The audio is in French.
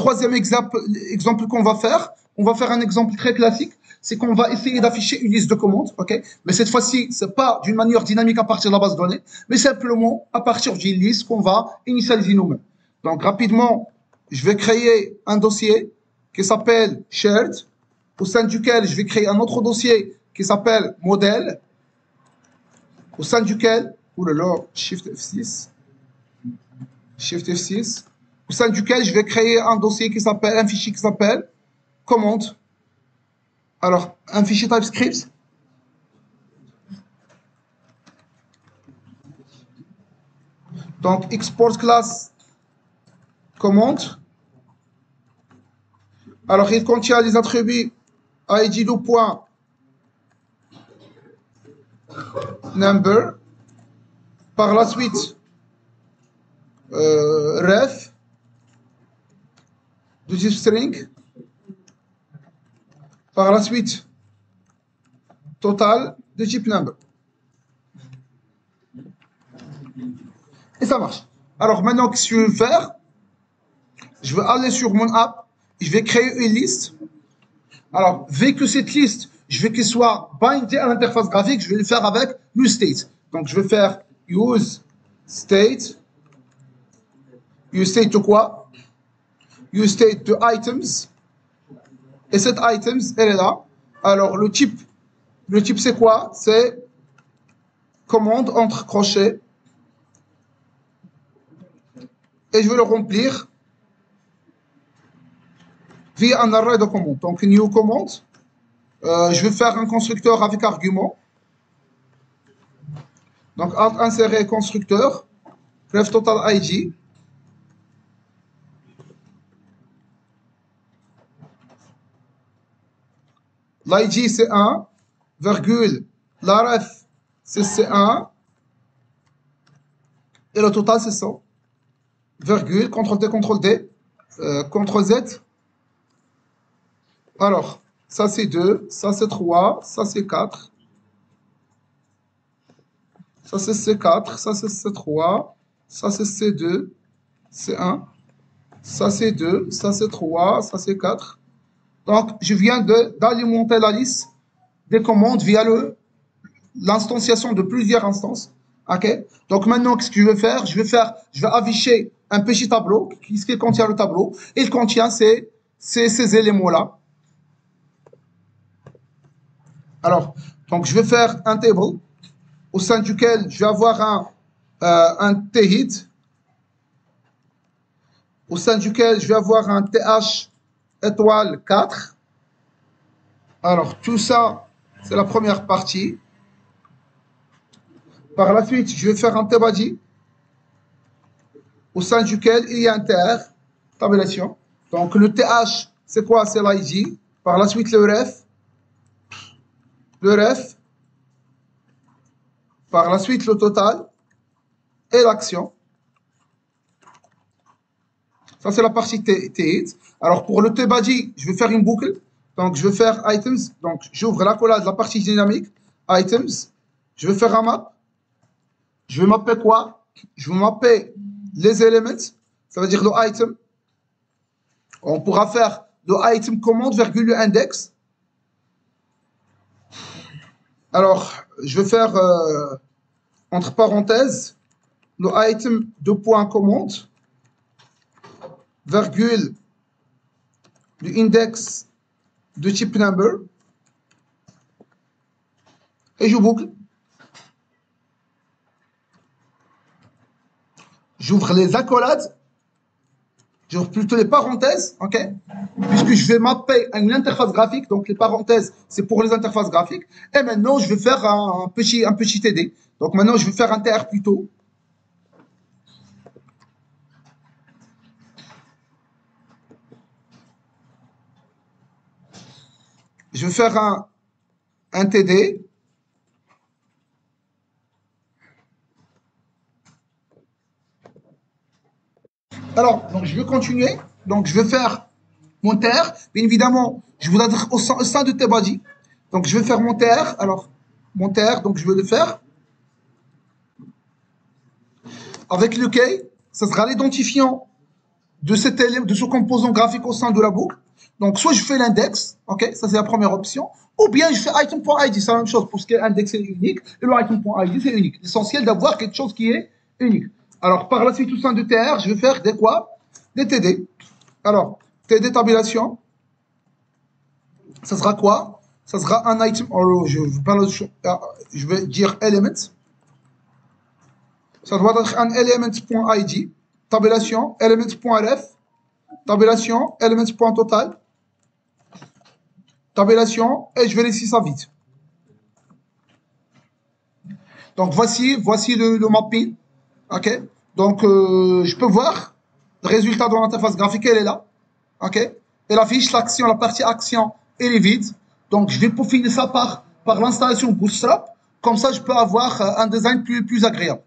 troisième exemple qu'on va faire, on va faire un exemple très classique, c'est qu'on va essayer d'afficher une liste de commandes, ok? Mais cette fois-ci, c'est pas d'une manière dynamique à partir de la base de données, mais simplement à partir d'une liste qu'on va initialiser nous-mêmes. Donc rapidement, je vais créer un dossier qui s'appelle shared, au sein duquel je vais créer un autre dossier qui s'appelle modèle, au sein duquel, oulala, Shift F6, Shift F6, au sein duquel je vais créer un dossier qui s'appelle, un fichier qui s'appelle commande. Alors, un fichier TypeScript. Donc, export class commande. Alors, il contient les attributs id do point number. Par la suite, ref de type string. Par la suite, total de type number. Et ça marche. Alors maintenant, qu'est-ce que je vais faire? Je vais aller sur mon app, je vais créer une liste. Alors, vu que cette liste, je veux qu'elle soit bindée à l'interface graphique, je vais le faire avec useState. Donc, je vais faire useState. useState de quoi? useState de items. Et cette items, elle est là. Alors, le type c'est quoi? C'est commande entre crochets. Et je vais le remplir via un array de commandes. Donc, new command. Je vais faire un constructeur avec argument. Donc, insérer constructeur. Ref total id. L'id c'est 1, virgule, la ref c'est C1, et le total c'est 100, virgule, CTRL-T, CTRL-D, CTRL-Z. Alors, ça c'est 2, ça c'est 3, ça c'est 4, ça c'est C4, ça c'est C3, ça c'est C2, C1, ça c'est 2, ça c'est 3, ça c'est 4. Donc, je viens d'alimenter la liste des commandes via l'instanciation de plusieurs instances. Okay? Donc, maintenant, qu'est-ce que je vais faire? Je vais afficher un petit tableau. Qu'est-ce qu'il contient le tableau? Il contient ces éléments-là. Alors, donc, je vais faire un table au sein duquel je vais avoir un t-hit, au sein duquel je vais avoir un th étoile 4. Alors, tout ça, c'est la première partie. Par la suite, je vais faire un t-body au sein duquel il y a un tr, tabulation. Donc, le th, c'est quoi? C'est l'id. Par la suite, le ref. Par la suite, le total et l'action. Ça, c'est la partie t-hit. Alors, pour le t-body, je vais faire une boucle. Donc, je vais faire items. Donc, j'ouvre l'accolade de la partie dynamique. Items. Je vais faire un map. Je vais mapper quoi? Je vais mapper les éléments. Ça veut dire le item. On pourra faire le item commande, virgule, le index. Alors, je vais faire, entre parenthèses, le item de point commande, virgule, le index de type number. Et je boucle. J'ouvre les accolades. J'ouvre plutôt les parenthèses, ok? Puisque je vais mapper à une interface graphique, donc les parenthèses, c'est pour les interfaces graphiques. Et maintenant, je vais faire un petit TD. Donc maintenant, je vais faire un TR plutôt. Je vais faire un TD. Alors, donc je vais continuer. Donc, je vais faire mon TR. Bien évidemment, je voudrais être au sein de t-body. Donc, je vais faire mon TR. Alors, mon TR, donc je vais le faire. Avec lequel, ça sera l'identifiant de ce composant graphique au sein de la boucle. Donc, soit je fais l'index, ok, ça c'est la première option, ou bien je fais item.id, c'est la même chose pour ce qui est index est unique, et le item.id c'est unique. L'essentiel d'avoir quelque chose qui est unique. Alors, par la suite, au sein de TR, je vais faire des quoi? Des TD. Alors, TD tabulation, ça sera quoi? Ça sera un item, je vais dire element. Ça doit être un element.id, tabulation, element.ref, tabulation, element.total, tabulation, et je vérifie ça vite. Donc, voici le mapping. OK? Donc, je peux voir le résultat de l'interface graphique, elle est là. OK? Elle affiche l'action, la partie action, elle est vide. Donc, je vais peaufiner ça par l'installation Bootstrap. Comme ça, je peux avoir un design plus agréable.